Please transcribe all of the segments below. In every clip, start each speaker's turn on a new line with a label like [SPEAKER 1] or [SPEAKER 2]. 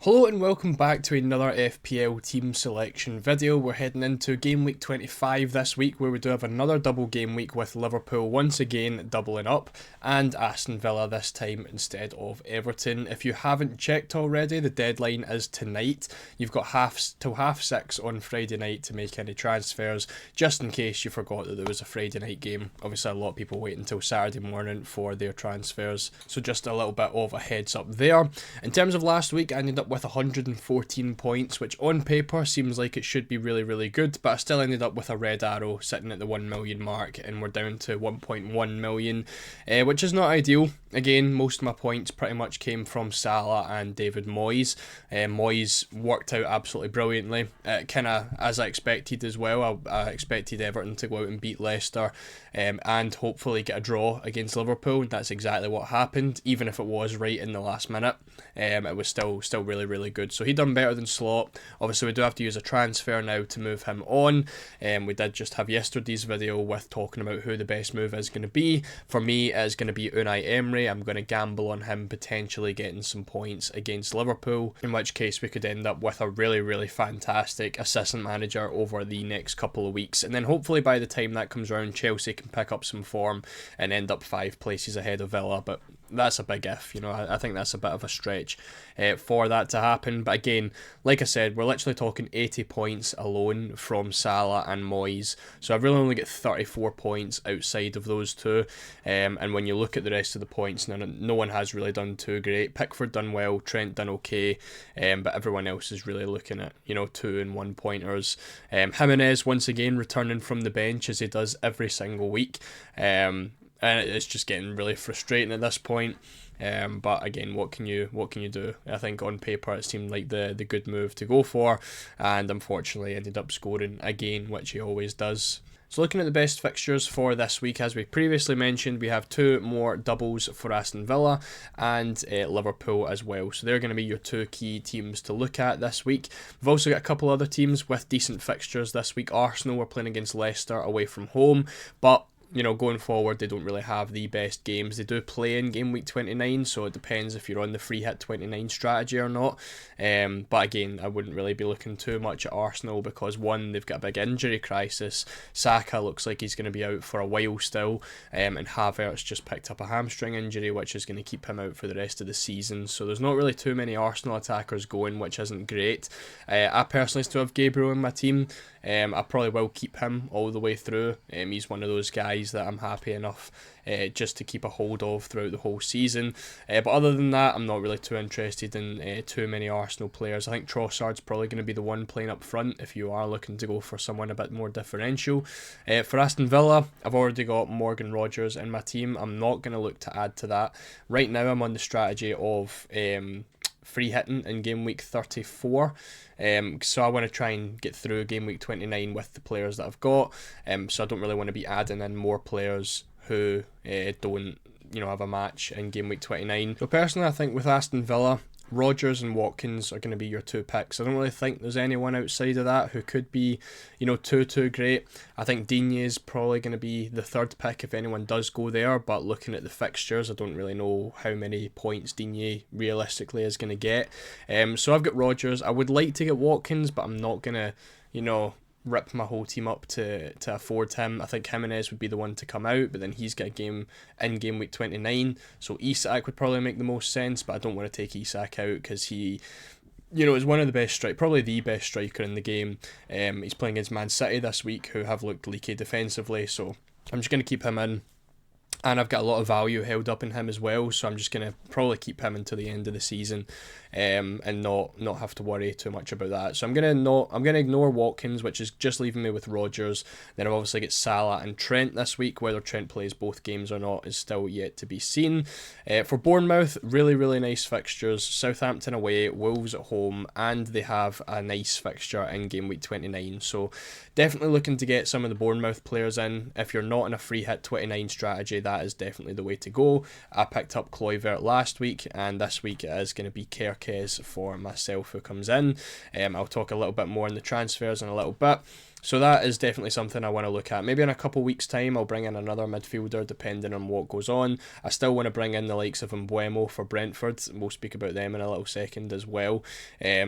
[SPEAKER 1] Hello and welcome back to another FPL team selection video. We're heading into game week 25 this week, where we do have another double game week with Liverpool once again doubling up and Aston Villa this time instead of Everton. If you haven't checked already, the deadline is tonight. You've got till 6:30 on Friday night to make any transfers, just in case you forgot that there was a Friday night game. Obviously a lot of people wait until Saturday morning for their transfers, so just a little bit of a heads up there. In terms of last week, I ended up with 114 points, which on paper seems like it should be really good, but I still ended up with a red arrow sitting at the 1 million mark, and we're down to 1.1 million, which is not ideal. Again, most of my points pretty much came from Salah and David Moyes. Moyes worked out absolutely brilliantly, kind of as I expected as well. I expected Everton to go out and beat Leicester and hopefully get a draw against Liverpool. That's exactly what happened, even if it was right in the last minute. It was still really good. So he done better than Slot. Obviously we do have to use a transfer now to move him on. We did just have yesterday's video with talking about who the best move is going to be. For me, it is going to be Unai Emery. I'm going to gamble on him potentially getting some points against Liverpool, in which case we could end up with a really fantastic assistant manager over the next couple of weeks, and then hopefully by the time that comes around, Chelsea can pick up some form and end up 5 places ahead of Villa. But that's a big if, I think that's a bit of a stretch for that to happen. But again, like I said, we're literally talking 80 points alone from Salah and Moyes, so I really only get 34 points outside of those two, and when you look at the rest of the points, no one has really done too great. Pickford done well, Trent done okay, but everyone else is really looking at 2 and 1 pointers. Jimenez once again returning from the bench as he does every single week, and it's just getting really frustrating at this point. But again, what can you do? I think on paper it seemed like the good move to go for, and unfortunately ended up scoring again, which he always does. So looking at the best fixtures for this week, as we previously mentioned, we have 2 more doubles for Aston Villa and Liverpool as well. So they're going to be your 2 key teams to look at this week. We've also got a couple other teams with decent fixtures this week. Arsenal, we're playing against Leicester away from home, but going forward, they don't really have the best games. They do play in game week 29, so it depends if you're on the free hit 29 strategy or not. But again, I wouldn't really be looking too much at Arsenal because, one, they've got a big injury crisis. Saka looks like he's going to be out for a while still, and Havertz just picked up a hamstring injury, which is going to keep him out for the rest of the season. So there's not really too many Arsenal attackers going, which isn't great. I personally still have Gabriel in my team. I probably will keep him all the way through. He's one of those guys that I'm happy enough just to keep a hold of throughout the whole season. But other than that, I'm not really too interested in too many Arsenal players. I think Trossard's probably going to be the one playing up front if you are looking to go for someone a bit more differential. For Aston Villa, I've already got Morgan Rogers in my team. I'm not going to look to add to that. Right now I'm on the strategy of free hitting in game week 34, so I want to try and get through game week 29 with the players that I've got, so I don't really want to be adding in more players who don't have a match in game week 29. So personally, I think with Aston Villa, Rodgers and Watkins are going to be your 2 picks. I don't really think there's anyone outside of that who could be, too great. I think Digne is probably going to be the 3rd pick if anyone does go there, but looking at the fixtures, I don't really know how many points Digne realistically is going to get. So I've got Rodgers. I would like to get Watkins, but I'm not going to, rip my whole team up to afford him. I think Jimenez would be the one to come out, but then he's got a game in game week 29, so Isak would probably make the most sense, but I don't want to take Isak out because he is one of the best probably the best striker in the game. He's playing against Man City this week, who have looked leaky defensively, so I'm just going to keep him in. And I've got a lot of value held up in him as well, so I'm just going to probably keep him until the end of the season, and not have to worry too much about that. So I'm going to ignore Watkins, which is just leaving me with Rodgers. Then I've obviously got Salah and Trent this week. Whether Trent plays both games or not is still yet to be seen. For Bournemouth, really nice fixtures. Southampton away, Wolves at home, and they have a nice fixture in game week 29. So definitely looking to get some of the Bournemouth players in. If you're not in a free hit 29 strategy, that is definitely the way to go. I picked up Kluivert last week, and this week it is going to be Kerkez for myself who comes in. I'll talk a little bit more on the transfers in a little bit. So that is definitely something I want to look at. Maybe in a couple weeks' time, I'll bring in another midfielder depending on what goes on. I still want to bring in the likes of Mbeumo for Brentford. We'll speak about them in a little second as well.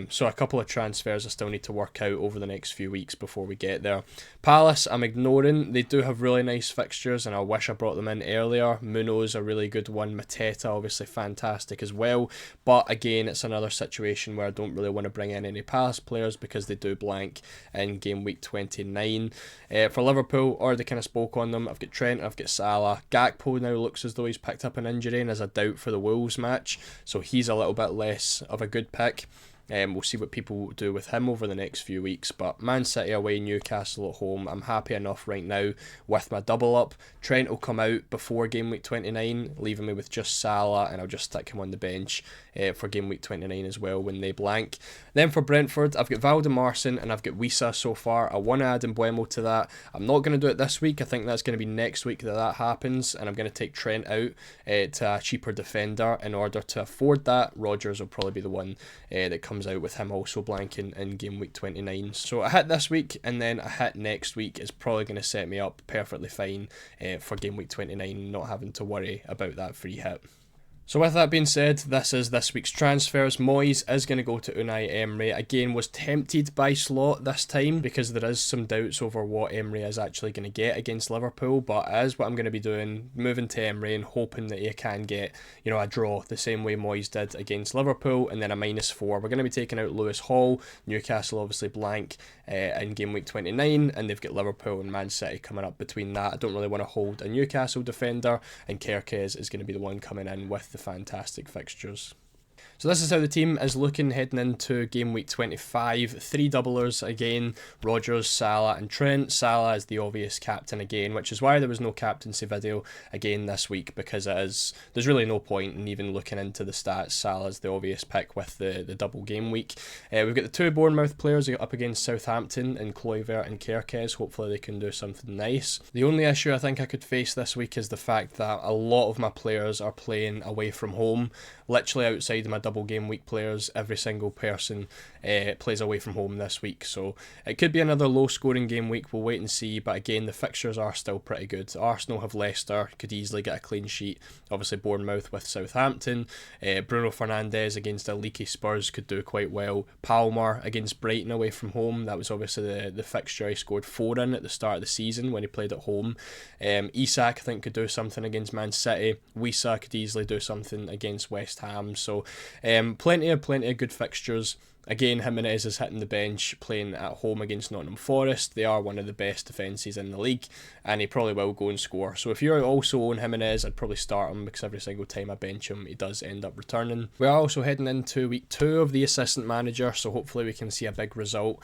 [SPEAKER 1] So a couple of transfers I still need to work out over the next few weeks before we get there. Palace, I'm ignoring. They do have really nice fixtures, and I wish I brought them in earlier. Munoz a really good one. Mateta obviously fantastic as well. But again, it's another situation where I don't really want to bring in any Palace players because they do blank in game week 29. For Liverpool, already kind of spoke on them. I've got Trent, I've got Salah. Gakpo now looks as though he's picked up an injury and is a doubt for the Wolves match, so he's a little bit less of a good pick. We'll see what people do with him over the next few weeks. But Man City away, Newcastle at home. I'm happy enough right now with my double up. Trent will come out before game week 29, leaving me with just Salah, and I'll just stick him on the bench for game week 29 as well when they blank. Then for Brentford, I've got Valdemarson and I've got Wissa so far. I want to add Mbeumo to that. I'm not going to do it this week. I think that's going to be next week that happens, and I'm going to take Trent out to a cheaper defender in order to afford that. Rodgers will probably be the one that comes out with him also blanking in game week 29. So a hit this week and then a hit next week is probably going to set me up perfectly fine for game week 29, not having to worry about that free hit. So with that being said, this is this week's transfers. Moyes is going to go to Unai Emery. Again, was tempted by Slot this time because there is some doubts over what Emery is actually going to get against Liverpool, but as what I'm going to be doing, moving to Emery and hoping that he can get, a draw the same way Moyes did against Liverpool, and then a -4. We're going to be taking out Lewis Hall. Newcastle obviously blank in game week 29, and they've got Liverpool and Man City coming up between that. I don't really want to hold a Newcastle defender, and Kerkez is going to be the one coming in with the fantastic fixtures. So this is how the team is looking heading into game week 25. 3 doublers again, Rodgers, Salah and Trent. Salah is the obvious captain again, which is why there was no captaincy video again this week, because there's really no point in even looking into the stats. Salah's the obvious pick with the double game week. We've got the 2 Bournemouth players up against Southampton and Kluivert and Kerkez. Hopefully they can do something nice. The only issue I think I could face this week is the fact that a lot of my players are playing away from home. Literally outside of my double game week players, every single person plays away from home this week, so it could be another low scoring game week. We'll wait and see, but again, the fixtures are still pretty good. Arsenal have Leicester, could easily get a clean sheet. Obviously Bournemouth with Southampton. Bruno Fernandes against a leaky Spurs could do quite well. Palmer against Brighton away from home, that was obviously the fixture he scored 4 in at the start of the season when he played at home. Isak I think could do something against Man City. Wissa could easily do something against West Ham, so plenty of good fixtures. Again, Jimenez is hitting the bench, playing at home against Nottingham Forest. They are one of the best defences in the league, and he probably will go and score. So if you're also on Jimenez, I'd probably start him, because every single time I bench him, he does end up returning. We are also heading into week 2 of the assistant manager, so hopefully we can see a big result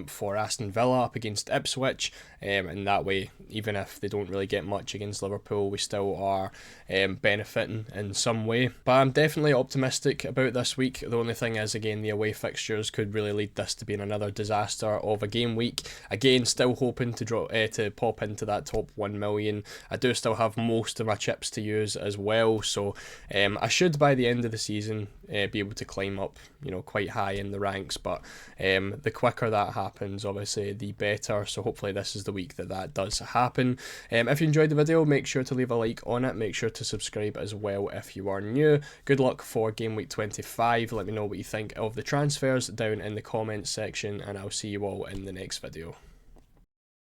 [SPEAKER 1] for Aston Villa up against Ipswich, and that way, even if they don't really get much against Liverpool, we still are benefiting in some way. But I'm definitely optimistic about this week. The only thing is, again, the away fixtures could really lead this to being another disaster of a game week. Again, still hoping to pop into that top 1 million. I do still have most of my chips to use as well, so I should by the end of the season be able to climb up quite high in the ranks, but the quicker that happens, obviously the better. So hopefully this is the week that does happen. If you enjoyed the video, make sure to leave a like on it. Make sure to subscribe as well if you are new. Good luck for game week 25. Let me know what you think of the transfers down in the comments section, and I'll see you all in the next video.